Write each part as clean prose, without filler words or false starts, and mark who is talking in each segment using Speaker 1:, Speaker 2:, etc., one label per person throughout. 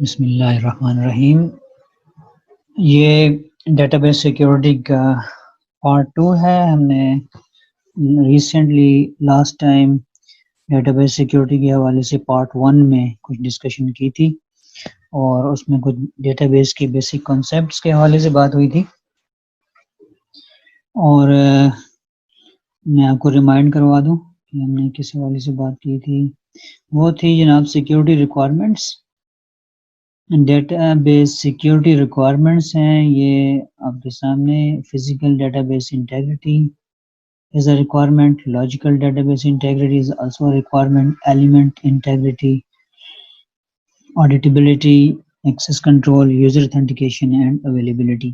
Speaker 1: بسم اللہ الرحمن الرحیم. یہ ڈیٹا بیس سیکیورٹی کا پارٹ 2 ہے. ہم نے recently last time data base security کے حوالے سے پارٹ 1 میں کچھ ڈسکشن کی تھی اور اس میں کچھ ڈیٹا بیس کی بیسک کانسیپٹس کے حوالے سے بات ہوئی تھی. اور میں آپ کو ریمائنڈ کروا دوں کہ ہم نے کس حوالے سے بات کی تھی. وہ تھی جناب security requirements. Data base security requirements ہیں یہ آپ کے سامنے. Physical data base integrity is a requirement. Logical database integrity is also a requirement. Element integrity, auditability, access control, user authentication and availability.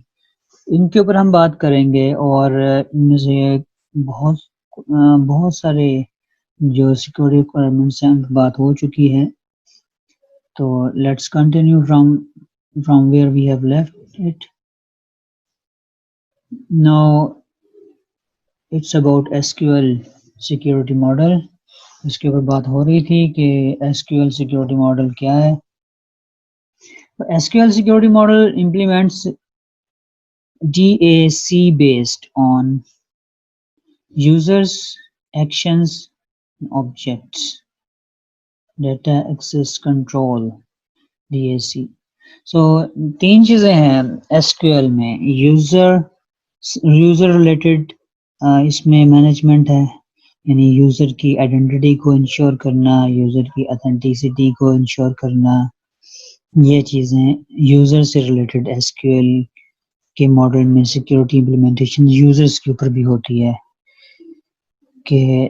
Speaker 1: ان کے اوپر ہم بات کریں گے اور ان میں سے بہت سارے جو سیکورٹی ریکوائرمنٹس ہیں بات ہو چکی ہے. تو let's continue from where we have left it. Now it's about SQL security model. اس کے اوپر بات ہو رہی تھی کہ SQL سیکیورٹی ماڈل کیا ہے. SQL security model implements DAC based on users, actions, objects, data access control, DAC. So تین چیزیں ہیں SQL میں. یوزر ریلیٹڈ اس میں مینجمنٹ ہے، یعنی یوزر کی آئیڈینٹی کو انشور کرنا، یوزر کی اتھینٹسٹی کو انشور کرنا. یہ چیزیں یوزر سے ریلیٹڈ SQL کے ماڈل میں سیکیورٹی امپلیمنٹیشن یوزرز کے اوپر بھی ہوتی ہے کہ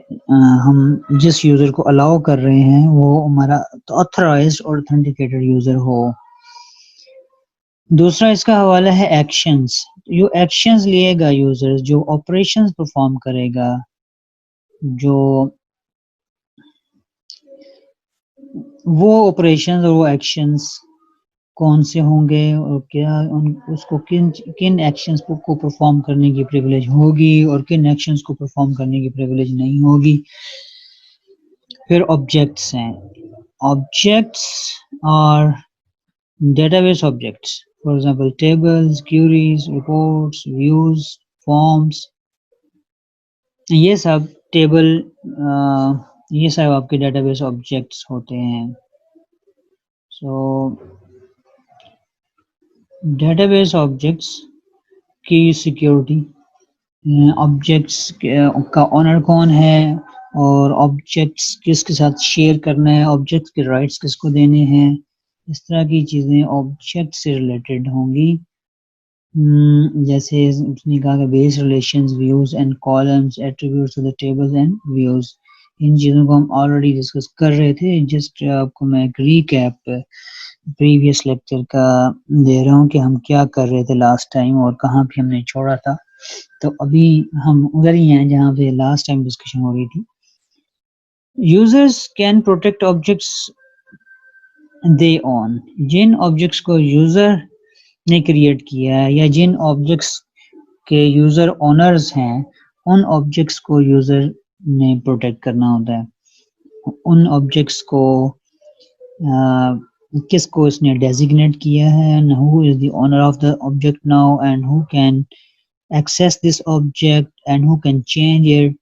Speaker 1: ہم جس یوزر کو الاؤ کر رہے ہیں وہ ہمارا آتھرائزڈ اور اتھینٹیکیٹڈ یوزر ہو. دوسرا اس کا حوالہ ہے ایکشنز. جو ایکشنز لیے گا یوزر، جو آپریشنز پرفارم کرے گا، جو وہ آپریشنز اور وہ ایکشنز کون سے ہوں گے اور کیا اس کو کن ایکشنز کو پرفارم کرنے کی پریویلیج ہوگی اور کن ایکشنز کو پرفارم کرنے کی پریویلیج نہیں ہوگی. پھر آبجیکٹس ہیں. آبجیکٹس اور database objects, for example tables, queries, reports, views, forms. یہ سب یہ سب آپ کے ڈیٹا بیس آبجیکٹس ہوتے ہیں. سو ڈیٹا بیس آبجیکٹس کی سیکیورٹی، آبجیکٹس کا اونر کون ہے اور آبجیکٹس کس کے ساتھ شیئر کرنا ہے، آبجیکٹس کے رائٹس کس کو دینے ہیں، اس طرح کی چیزیں آبجیکٹ سے ریلیٹڈ ہوں گی. جیسے اس نے کہا کہ base relations, views and columns, attributes of the tables and views. ان چیزوں کو ہم آلریڈی ڈسکس کر رہے تھے. جسٹ آپ کو میں ایک ریکیپ پریویس لیکچر کا دے رہا ہوں کہ ہم کیا کر رہے تھے لاسٹ ٹائم اور کہاں پہ ہم نے چھوڑا تھا. تو ابھی ہم ادھر ہی ہیں جہاں پہ لاسٹ ٹائم ڈسکشن ہو رہی تھی. Users can protect objects they own. جن آبجیکٹس کو یوزر نے کریٹ کیا ہے یا جن آبجیکٹس کے یوزر اونرز ہیں، ان آبجیکٹس کو یوزر نے پروٹیکٹ کرنا ہوتا ہے. ان آبجیکٹس کو کس کو اس نے ڈیزیگنیٹ کیا ہے، who is the owner of the object now and who can access this object and who can change it,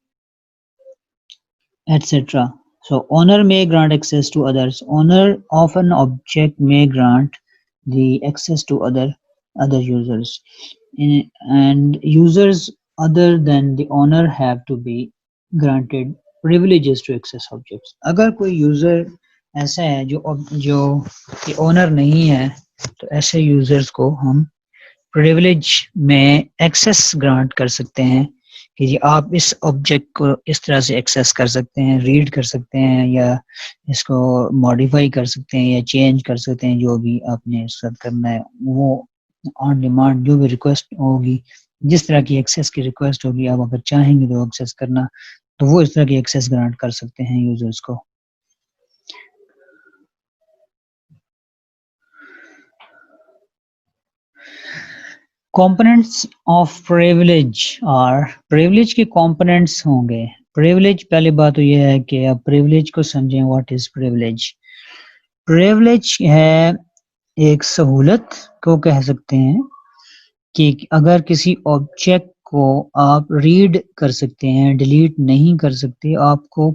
Speaker 1: etc. So owner may grant access to others. Owner of an object may grant the access to other users, and users other than the owner have to be granted privileges to access objects. اگر کوئی user ایسا ہے جو کہ owner نہیں ہے تو ایسے یوزرز کو ہم پریویلیج میں ایکسیس گرانٹ کر سکتے ہیں کہ جی آپ اس آبجیکٹ کو اس طرح سے ایکسیس کر سکتے ہیں، ریڈ کر سکتے ہیں یا اس کو ماڈیفائی کر سکتے ہیں یا چینج کر سکتے ہیں. جو بھی آپ نے اس وقت کرنا ہے وہ آن ڈیمانڈ جو بھی ریکویسٹ ہوگی، جس طرح کی ایکسیس کی ریکویسٹ ہوگی، آپ اگر چاہیں گے تو ایکسیس کرنا تو وہ اس طرح کی ایکسیس گرانٹ کر سکتے ہیں یوزرز کو. Components of privilege are. Privilege کے کمپوننٹس ہوں گے. پریویلیج، پہلی بات تو یہ ہے کہ آپ پریویلیج کو سمجھیں. What is privilege? پریویلیج ہے ایک سہولت کو کہہ سکتے ہیں کہ اگر کسی آبجیکٹ کو آپ ریڈ کر سکتے ہیں، ڈیلیٹ نہیں کر سکتے، آپ کو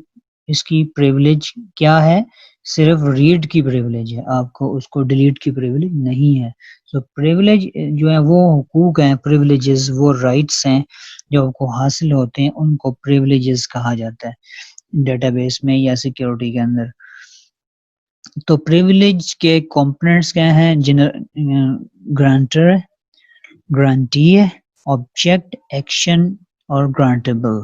Speaker 1: اس کی پریولیج کیا ہے؟ صرف ریڈ کی پریولیج ہے، آپ کو اس کو ڈیلیٹ کی پریولیج نہیں ہے. سو پریولیج جو ہے وہ حقوق ہیں، پریولیجز وہ رائٹس ہیں جو آپ کو حاصل ہوتے ہیں، ان کو پریولیجز کہا جاتا ہے ڈیٹا بیس میں یا سیکیورٹی کے اندر. تو پریولیج کے کمپوننٹس کیا ہیں؟ گرانٹر، گرانٹی ہے، آبجیکٹ، ایکشن اور گرانٹیبل.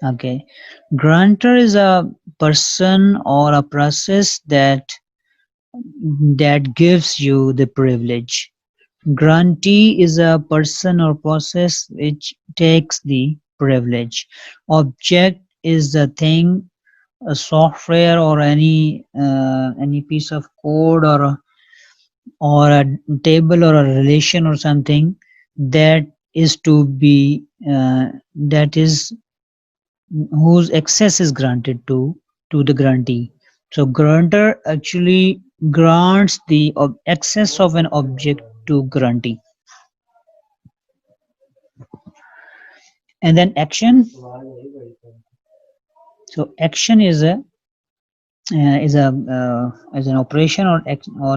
Speaker 1: Okay. Grantor is a person or a process that gives you the privilege. Grantee is a person or process which takes the privilege. Object is the thing, a software or any piece of code or a table or a relation or something that is to be that is whose access is granted to the grantee. So grantor actually grants the access of an object to grantee. And then action. So action is an operation or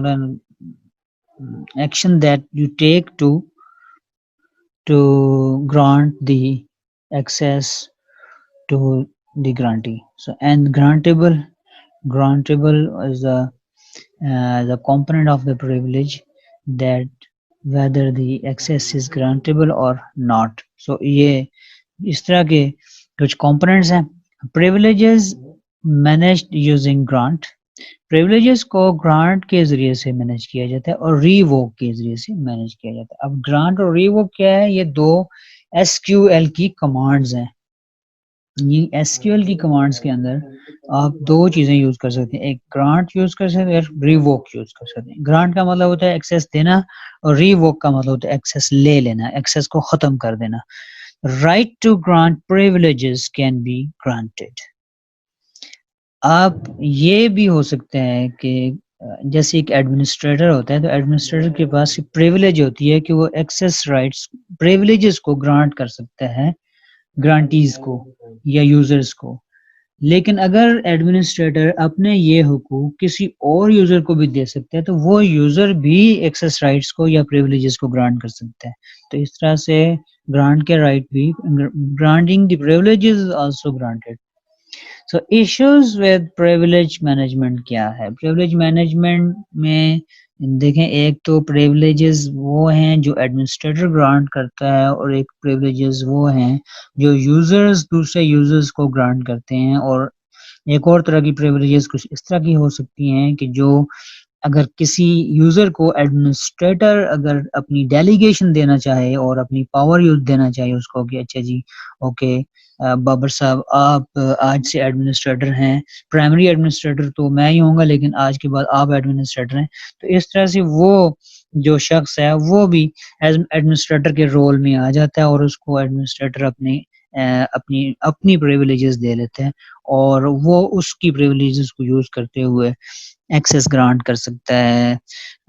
Speaker 1: an action that you take to grant the access to the grantee. So and grantable is the component of the privilege that whether the access is grantable or not. So یہ اس طرح کے کچھ components ہیں. Privileges managed using grant. Privileges کو grant کے ذریعے سے manage کیا جاتا ہے اور revoke کے ذریعے سے مینیج کیا جاتا ہے. اب grant اور revoke کیا ہے؟ یہ دو SQL کی کمانڈز ہیں. یہ ایس کیو ایل کی کمانڈس کے اندر آپ دو چیزیں یوز کر سکتے ہیں، ایک گرانٹ یوز کر سکتے ہیں اور ریووک یوز کر سکتے ہیں. گرانٹ کا مطلب ہوتا ہے ایکسیس دینا اور ریووک کا مطلب ہوتا ہے ایکسیس لے لینا، ایکسیس کو ختم کر دینا. Right to grant privileges can be granted. آپ یہ بھی ہو سکتا ہے کہ جیسے ایک ایڈمنسٹریٹر ہوتا ہے تو ایڈمنسٹریٹر کے پاس پریویلیج ہوتی ہے کہ وہ ایکسیس رائٹس پریویلیجز کو گرانٹ کر سکتا ہے گرانٹیز کو یا یوزرز کو. لیکن اگر ایڈمنسٹریٹر اپنے یہ حقوق کسی اور یوزر کو بھی دے سکتا ہے تو وہ یوزر بھی ایکسیس رائٹس کو یا پریویلیجز کو گرانٹ کر سکتا ہے. تو اس طرح سے گرانٹ کے رائٹ بھی granting the privileges also granted. So issues with privilege management کیا ہے؟ پریویلیج مینجمنٹ میں دیکھیں ایک تو پریویلیجز وہ ہیں جو ایڈمنسٹریٹر گرانٹ کرتا ہے اور ایک پریویلیجز وہ ہیں جو یوزرز دوسرے یوزرز کو گرانٹ کرتے ہیں. اور ایک اور طرح کی پریویلیجز کچھ اس طرح کی ہو سکتی ہیں کہ جو اگر کسی یوزر کو ایڈمنسٹریٹر اگر اپنی ڈیلیگیشن دینا چاہے اور اپنی پاور یوز دینا چاہے اس کو کہ اچھا جی اوکے بابر صاحب آپ آج سے ایڈمنسٹریٹر ہیں، پرائمری ایڈمنسٹریٹر تو میں ہی ہوں گا لیکن آج کے بعد آپ ایڈمنسٹریٹر ہیں، تو اس طرح سے وہ جو شخص ہے وہ بھی ایڈمنسٹریٹر کے رول میں آ جاتا ہے اور اس کو ایڈمنسٹریٹر اپنی پریویلیجز دے لیتے ہیں اور وہ اس کی پریویلیجز کو یوز کرتے ہوئے ایکسیس گرانٹ کر سکتا ہے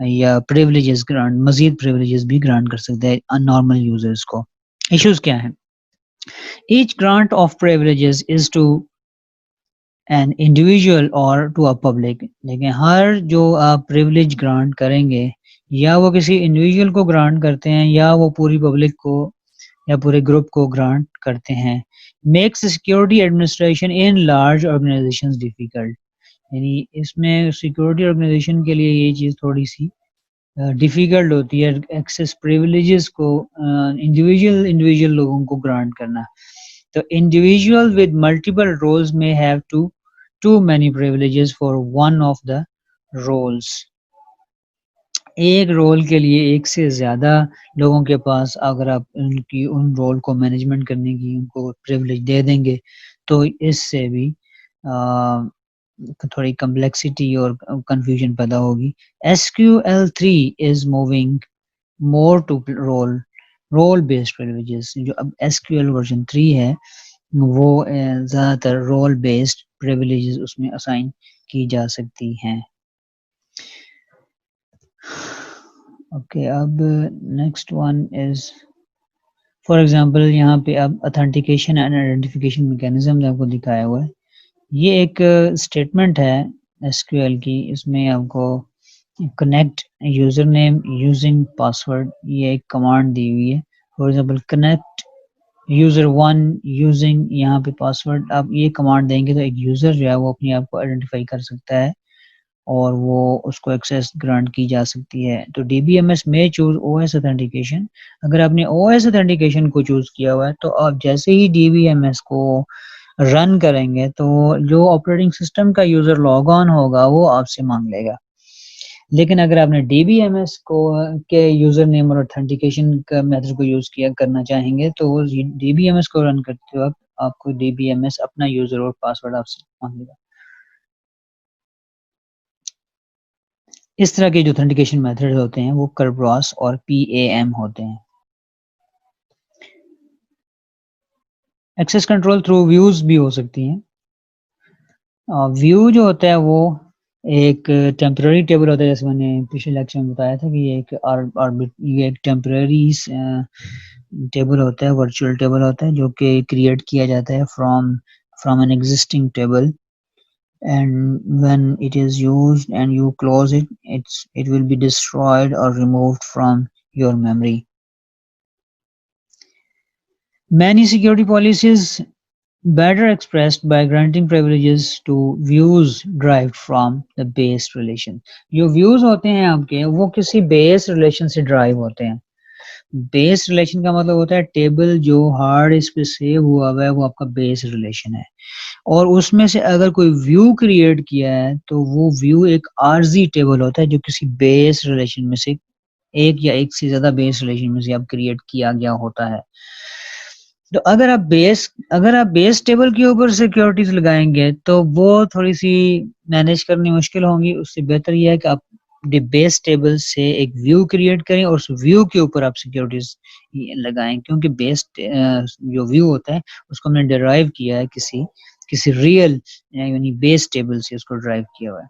Speaker 1: یا پریویلیجز گرانٹ مزید پریویلیجز بھی گرانٹ کر سکتا ہے ان نارمل یوزرز کو. ایشوز کیا ہیں؟ Each grant of privileges is to an individual or to a public. لیکن ہر جو آپ پریولیج گرانٹ کریں گے یا وہ کسی انڈیویجول کو گرانٹ کرتے ہیں یا وہ پوری پبلک کو یا پورے گروپ کو گرانٹ کرتے ہیں. Makes security administration in large organizations difficult. یعنی اس میں سیکورٹی آرگنائزیشن کے لیے یہ چیز تھوڑی سی ڈیفیکلٹ ہوتی ہے ایکسیس پریویلیجز کو انڈیویجول لوگوں کو گرانٹ کرنا. تو individual with multiple roles may have too many privileges for one of the roles. ایک رول کے لیے ایک سے زیادہ لوگوں کے پاس اگر آپ ان رول کو مینجمنٹ کرنے کی ان کو پریولیج دے دیں گے تو اس سے بھی تھوڑی کمپلیکسٹی اور کنفیوژن پیدا ہوگی. SQL3 is moving more to role based privileges. جو اب SQL ورژن 3 ہے وہ زیادہ تر رول بیسڈ پریویلیجز اس میں اسائن کی جا سکتی ہیں. اوکے اب next one is for example یہاں پہ اب اتھینٹیکیشن اینڈ آئیڈینٹیفیکیشن میکینزم آپ کو دکھایا ہوا ہے. یہ ایک اسٹیٹمنٹ ہے ایس کیو ایل کی. اس میں آپ کو connect user name using password یہ ایک کمانڈ دی ہوئی ہے. For example connect user one using یہاں پہ پاسورڈ. آپ یہ کمانڈ دیں گے تو ایک یوزر جو ہے وہ اپنے آپ کو آئیڈینٹیفائی کر سکتا ہے اور وہ اس کو ایکسیس گرانٹ کی جا سکتی ہے. تو ڈی بی ایم ایس میں چوز او ایس اتھینٹیکیشن. اگر آپ نے او ایس اتھینٹیکیشن کو چوز کیا ہوا ہے تو آپ جیسے ہی ڈی بی ایم ایس کو رن کریں گے تو جو آپریٹنگ سسٹم کا یوزر لاگ آن ہوگا وہ آپ سے مانگ لے گا. لیکن اگر آپ نے ڈی بی ایم ایس کو کے یوزر نیم اور اتھینٹیکیشن کا میتھڈ کو یوز کیا کرنا چاہیں گے تو ڈی بی ایم ایس کو رن کرتے وقت آپ کو ڈی بی ایم ایس اپنا یوزر اور پاسورڈ آپ سے مانگے گا. اس طرح کے جو اتھینٹیکیشن میتھڈ ہوتے ہیں وہ کربراس اور پی اے ایم ہوتے ہیں. ایکسیس کنٹرول تھرو ویوز بھی ہو سکتی ہیں. ویو جو ہوتا ہے وہ ایک ٹیمپرری ٹیبل ہوتا ہے. جیسے میں نے پچھلے لیکچر میں بتایا تھا کہ یہ ایک ٹیمپرری ٹیبل ہوتا ہے, ورچوئل ٹیبل ہوتا ہے جو کہ کریٹ کیا جاتا ہے from an existing table. And when it is used and you close it, it will be destroyed or removed from your memory. Many security policies better expressed by granting privileges to views derived from the base relation. جو views ہوتے ہیں آپ کے وہ کسی base relation سے drive ہوتے ہیں. بیس ریلیشن کا مطلب ہوتا ہے ٹیبل جو ہارڈ ڈسک پہ سیو ہوا ہوا ہے وہ آپ کا بیس ریلیشن ہے, اور اس میں سے اگر کوئی ویو کریٹ کیا ہے تو وہ ویو ایک عارضی ٹیبل ہوتا ہے جو کسی بیس ریلیشن میں سے ایک یا ایک سے زیادہ بیس ریلیشن میں سے اب کریٹ کیا گیا ہوتا ہے. تو اگر آپ بیس ٹیبل کے اوپر سیکیورٹیز لگائیں گے تو وہ تھوڑی سی مینیج کرنی مشکل ہوں گی. اس سے بہتر یہ ہے کہ آپ بیس ٹیبل سے ایک ویو کریٹ کریں اور اس ویو کے اوپر آپ سیکیورٹیز لگائیں, کیونکہ بیس جو ویو ہوتا ہے اس کو ہم نے ڈرائیو کیا ہے کسی ریئل یعنی بیس ٹیبل سے اس کو ڈرائیو کیا ہوا ہے.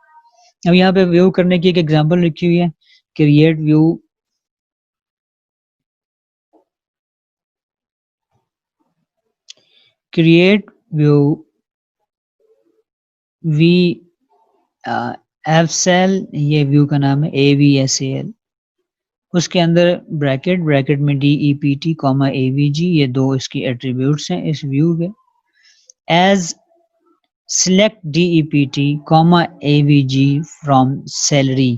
Speaker 1: اب یہاں پہ ویو کرنے کی ایک ایگزامپل لکھی ہوئی ہے, کریٹ ویو وی ایف سیل, یہ ویو کا نام ہے AVSAL. اس کے اندر بریکٹ میں DEPT, AVG, یہ دو اس کی ایٹریبیوٹس ہیں اس ویو کے. As select DEPT, AVG from salary,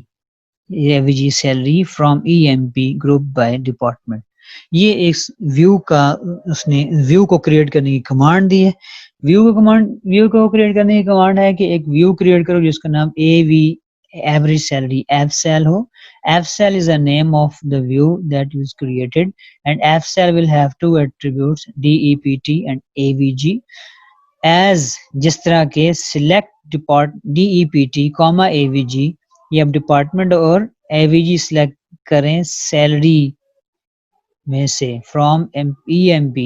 Speaker 1: AVG salary from EMP group by department. یہ ایک ویو کا اس نے ویو کو کریٹ کرنے کی کمانڈ دی ہے. ویو کو کریٹ کرنے کی کمانڈ ہے کہ ایک ویو کریٹ کرو جس کا نام average salary FSAL who. FSAL is a name of the view that is created and FSAL will have two attributes DEPT and AVG. As جس طرح کے select DEPT, AVG, یہ اب ڈپارٹمنٹ اور AVG سلیکٹ کریں سیلری میں سے from EMP.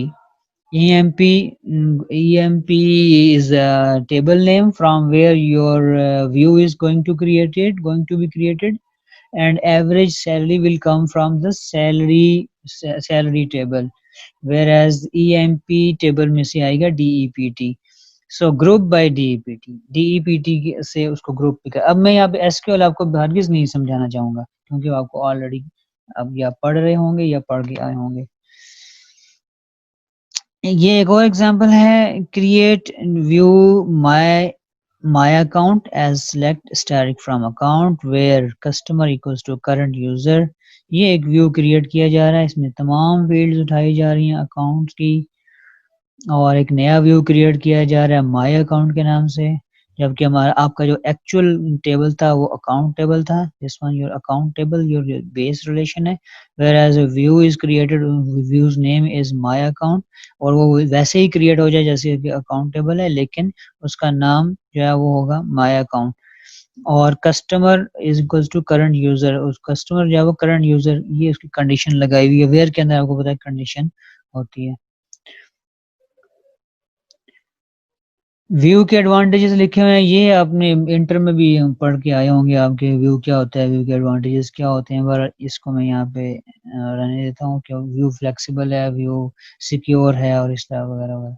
Speaker 1: EMP is a table name from where your view is going to be created, and average salary will come from the salary table, whereas EMP table میں سے آئے گا DEPT. So group by DEPT سے اس کو group پہ. اب میں یہاں پہ SQL آپ کو ہرگز نہیں سمجھانا چاہوں گا کیونکہ آپ کو آلریڈی اب یا پڑھ رہے ہوں گے یا پڑھ کے آئے ہوں گے. یہ ایک اور ایگزامپل ہے, create view my account as select asterisk from account where customer equals to current user. یہ ایک ویو کریٹ کیا جا رہا ہے, اس میں تمام فیلڈز اٹھائی جا رہی ہیں اکاؤنٹ کی, اور ایک نیا ویو کریٹ کیا جا رہا ہے مائی اکاؤنٹ کے نام سے, جبکہ ہمارا آپ کا جو ایکچوئل ٹیبل تھا وہ اکاؤنٹ ٹیبل تھا. This one your account table, your base relation ہے, whereas a view is created, views name is my account, اور وہ ویسے ہی کریٹ ہو جائے جیسے کہ اکاؤنٹ ٹیبل ہے لیکن اس کا نام جو ہے وہ ہوگا مائی اکاؤنٹ. اور customer is equals to current user, اس کسٹمر جو ہے وہ کرنٹ یوزر, یہ اس کی کنڈیشن لگائی ہوئی ہے. ویئر کے اندر آپ کو پتا ہے کنڈیشن ہوتی ہے. ویو کے ایڈوانٹیجز لکھے ہوئے ہیں، یہ آپ نے انٹر میں بھی پڑھ کے آئے ہوں گے، آپ کے ویو کیا ہوتا ہے، ویو کے ایڈوانٹیجز کیا ہوتے ہیں، پر اس کو میں یہاں پہ رہنے دیتا ہوں کہ ویو فلیکسیبل ہے، ویو سیکیور ہے اور اس طرح وغیرہ وغیرہ.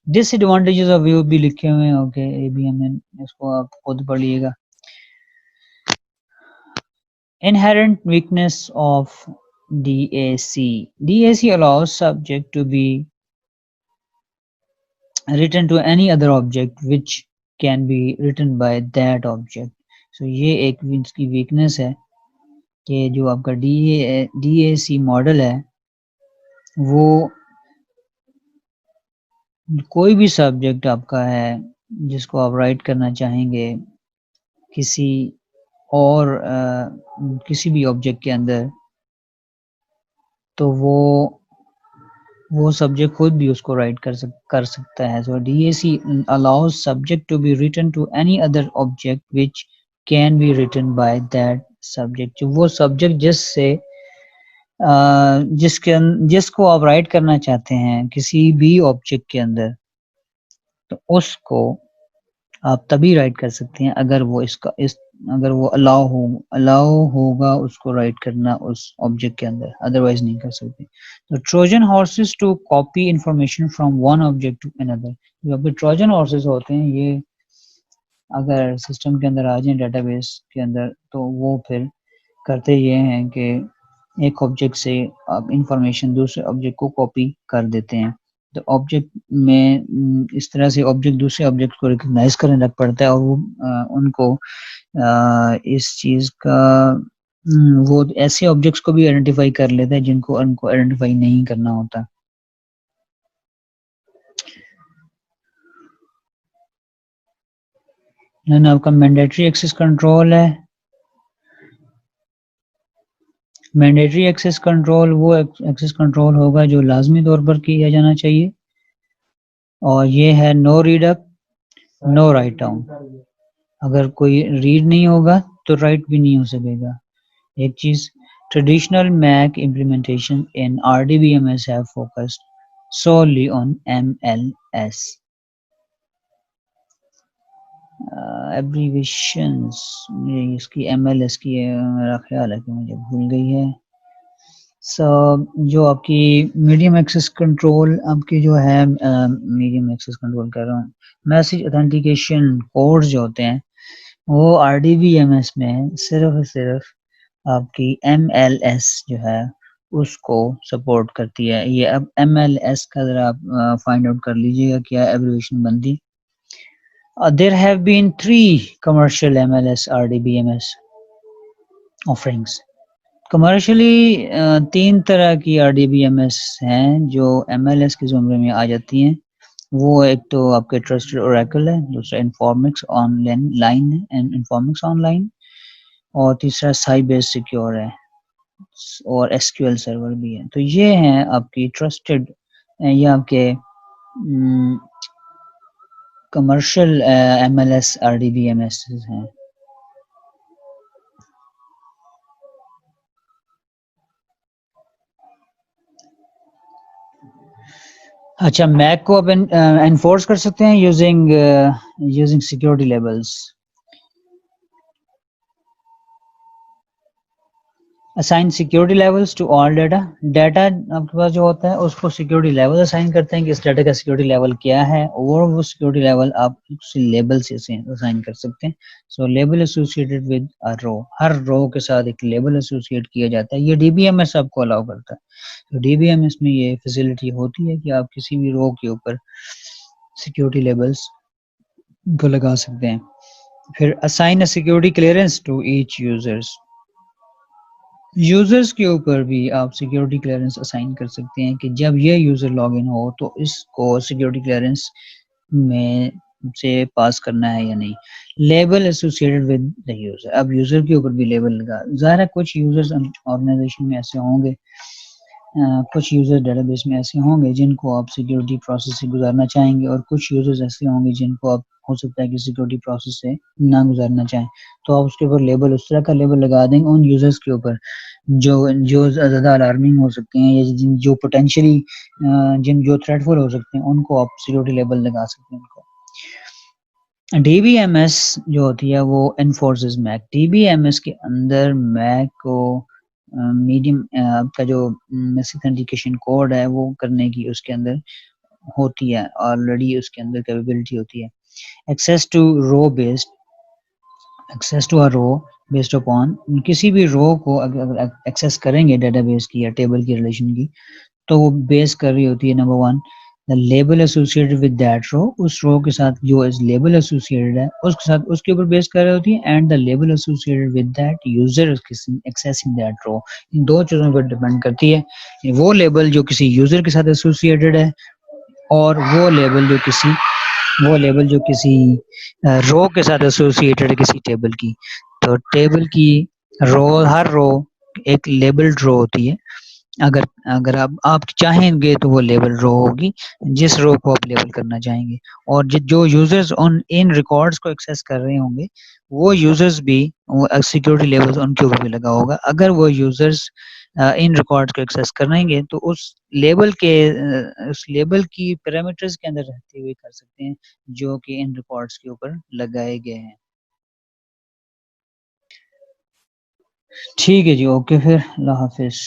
Speaker 1: ڈس ایڈوانٹیجز آف ویو بھی لکھے ہوئے ہیں، اوکے یہ بھی ہمیں اس کو آپ خود پڑھ لیے گا. Inherent weakness of DAC. DAC allows subject to be written to any other object which can be written by that object. So یہ ایک اس کی ویکنس ہے کہ جو آپ کا ڈی اے سی ماڈل ہے وہ کوئی بھی سبجیکٹ آپ کا ہے جس کو آپ رائٹ کرنا چاہیں گے کسی اور کسی بھی آبجیکٹ کے اندر، تو وہ سبجیکٹ خود بھی اس کو رائٹ کر سکتا ہے. So D A C allows subject to be written to any other object which can be written by that subject. جو وہ سبجیکٹ جس کو آپ رائٹ کرنا چاہتے ہیں کسی بھی آبجیکٹ کے اندر، تو اس کو آپ تبھی رائٹ کر سکتے ہیں اگر وہ اگر وہ الاؤ ہوگا اس کو رائٹ کرنا اس آبجیکٹ کے اندر، ادروائز نہیں کر سکتے. تو Trojan horses to copy information from one object to another. جو آپ کے ٹروجن ہارسز ہوتے ہیں یہ اگر سسٹم کے اندر آ جائیں ڈیٹا بیس کے اندر، تو وہ پھر کرتے یہ ہیں کہ ایک آبجیکٹ سے آپ انفارمیشن دوسرے آبجیکٹ کو کاپی کر دیتے ہیں. تو آبجیکٹ میں اس طرح سے آبجیکٹ دوسرے آبجیکٹ کو ریکگنائز کرنے لگ پڑتا ہے، اور وہ ان کو اس چیز کا وہ ایسے آبجیکٹس کو بھی آئیڈینٹیفائی کر لیتا ہے جن کو ان کو آئیڈینٹیفائی نہیں کرنا ہوتا. آپ کا مینڈیٹری ایکسس کنٹرول ہے. مینڈیٹری ایکسس کنٹرول وہ ایکسس کنٹرول ہوگا جو لازمی طور پر کیا جانا چاہیے، اور یہ ہے نو ریڈ اپ نو رائٹ ڈاؤن. اگر کوئی ریڈ نہیں ہوگا تو رائٹ بھی نہیں ہو سکے گا. ایک چیز traditional MAC implementation in RDBMS have focused solely on MLS. Abbreviations اس کی MLS کی میرا خیال ہے کہ مجھے بھول گئی ہے. جو آپ کی میڈیم ایکسس کنٹرول آپ کی جو ہے میڈیم ایکسس کنٹرول کر رہا ہوں، میسج اتھینٹیکیشن کوڈ جو ہوتے ہیں وہ RDBMS میں صرف آپ کی MLS جو ہے اس کو سپورٹ کرتی ہے. یہ اب MLS کا ذرا آپ فائنڈ آؤٹ کر لیجئے گا کیا ایبریویشن بنتی. There have been 3 commercial MLS RDBMS offerings. Commercially 3 طرح کی RDBMS ہیں جو MLS کے زمرے میں آ جاتی ہیں. وہ ایک تو آپ کے ٹرسٹڈ اوریکل ہے، دوسرا انفارمکس آن لائن ہے انفارمکس آن لائن، اور تیسرا سائبیس سیکیور ہے، اور SQL سرور بھی ہے. تو یہ ہیں آپ کی ٹرسٹڈ یا آپ کے کمرشل MLS RDBMS ہیں. اچھا، میک کو آپ انفورس کر سکتے ہیں using security labels. Assign security levels to all data آپ کے پاس جو ہوتا ہے اس کو سیکورٹی لیول اسائن کرتے ہیں کہ اس ڈیٹا کا سیکورٹی لیول کیا ہے، اور وہ سیکورٹی لیول آپ لیبل سے اسائن کر سکتے ہیں. سو لیبل ایسوسیٹڈ ود ا رو، ہر رو کے ساتھ ایک لیبل ایسوسیٹ کیا جاتا ہے. یہ DBMS آپ کو الاؤ کرتا ہے. تو DBMS میں یہ فیسلٹی ہوتی ہے کہ آپ کسی بھی رو کے اوپر سیکورٹی لیبلز کو لگا سکتے ہیں. پھر assign a security clearance to each users کے اوپر بھی آپ سیکیورٹی کلیئرنس اسائن کر سکتے ہیں کہ جب یہ یوزر لاگ ان ہو تو اس کو سیکیورٹی کلیئرنس میں سے پاس کرنا ہے یا نہیں. Label associated with the user, اب یوزر کے اوپر بھی لیبل لگا. ظاہر ہے کچھ یوزرز آرگنائزیشن میں ایسے ہوں گے، کچھ یوزر ڈیٹا بیس میں ایسے ہوں گے جن کو آپ سیکیورٹی پروسیس سے گزارنا چاہیں گے، اور کچھ یوزرز ایسے ہوں گے جن کو آپ ہو سکتا ہے کہ سیکیورٹی پروسیس سے نہ گزارنا چاہیں. تو آپ اس کے اوپر لیبل اس طرح کا لیبل لگا دیں گے ان یوزرز کے اوپر جو زیادہ الارمنگ ہو سکتے ہیں، یا جو پوٹینشلی جو تھریٹ فل ہو سکتے ہیں، ان کو آپ سیکورٹی لیبل لگا سکتے ہیں ان کو. ڈی بی ایم ایس جو ہوتی ہے وہ enforces MAC. D B M S کے اندر میک کو میڈیم آپ کا جو میسیکنڈیکیشن کوڈ ہے وہ کرنے کی اس کے اندر ہوتی ہے, آلریڈی اس کے اندر کیپیبلٹی ہوتی ہے. Access to row based, access to a row based upon, کسی بھی رو کو اگر ایکسیس کریں گے ڈیٹا بیس کی یا ٹیبل کی ریلیشن کی, تو وہ بیس کر رہی ہوتی ہے number one the label associated with that row, اس رو کے ساتھ جو لیبل ایسوسیٹڈ ہے اس کے ساتھ اس کے اوپر بیس کر رہی ہوتی ہے, and the label associated with that user accessing that row. ان دو چیزوں پر ڈیپینڈ کرتی ہے, وہ لیبل جو کسی یوزر کے ساتھ ایسوسیٹڈ ہے اور وہ لیبل جو کسی رو کے ساتھ ایسوسیٹڈ ہے کسی ٹیبل کی. تو ٹیبل کی رو, ہر رو ایک لیبلڈ رو ہوتی ہے. اگر اگر آپ چاہیں گے تو وہ لیبل رو ہوگی جس رو کو آپ لیبل کرنا چاہیں گے, اور جو یوزرز ان ریکارڈز کو ایکسیس کر رہے ہوں گے وہ یوزرز بھی سیکورٹی لیول ان کے اوپر بھی لگا ہوگا. اگر وہ یوزرز ان ریکارڈز کو ایکسیس کریں گے تو اس لیبل کی پیرامیٹرز کے اندر رہتے ہوئے کر سکتے ہیں جو کہ ان ریکارڈز کے اوپر لگائے گئے ہیں. ٹھیک ہے جی, اوکے, پھر اللہ حافظ.